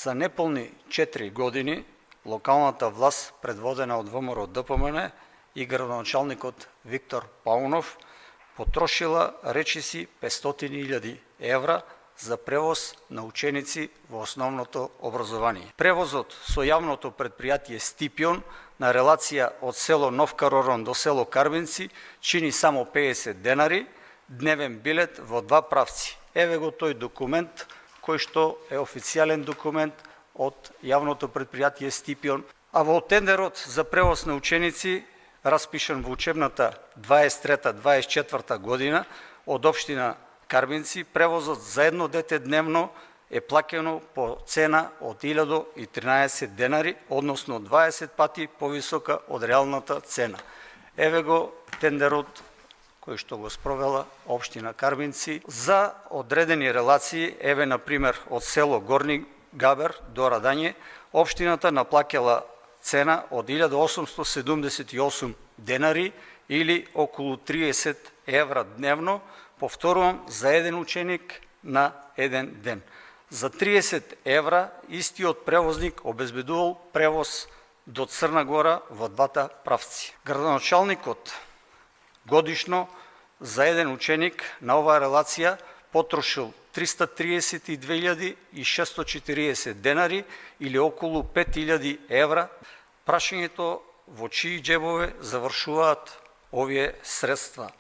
За неполни 4 години локалната власт, предводена од ВМРО ДПМН и градоначалникот Виктор Паунов, потрошила речиси 500.000 евра за превоз на ученици во основното образование. Превозот со јавното предпријатие Стипион на релација од село Нов Каророн до село Карбинци чини само 50 денари, дневен билет во два правци. Еве го тој документ кој што е официјален документ од јавното предпријатие Стипион, а во тендерот за превоз на ученици распишан во учебната 23-24 година од општина Карбинци, превозот за едно дете дневно е плаќено по цена од 1013 денари, односно 20 пати повисока од реалната цена. Еве го тендерот кој што го спровела општина Карбинци за одредени релации. Еве, например, од село Горни Габер до Радање, општината наплаќала цена од 1878 денари или околу 30 евра дневно, повторувам, за еден ученик на еден ден. За 30 евра истиот превозник обезбедувал превоз до Црна Гора во двата правци. Градоначалникот годишно за еден ученик на оваа релација потрошил 332.640 денари или околу 5.000 евра. Прашањето во чии џебове завршуваат овие средства?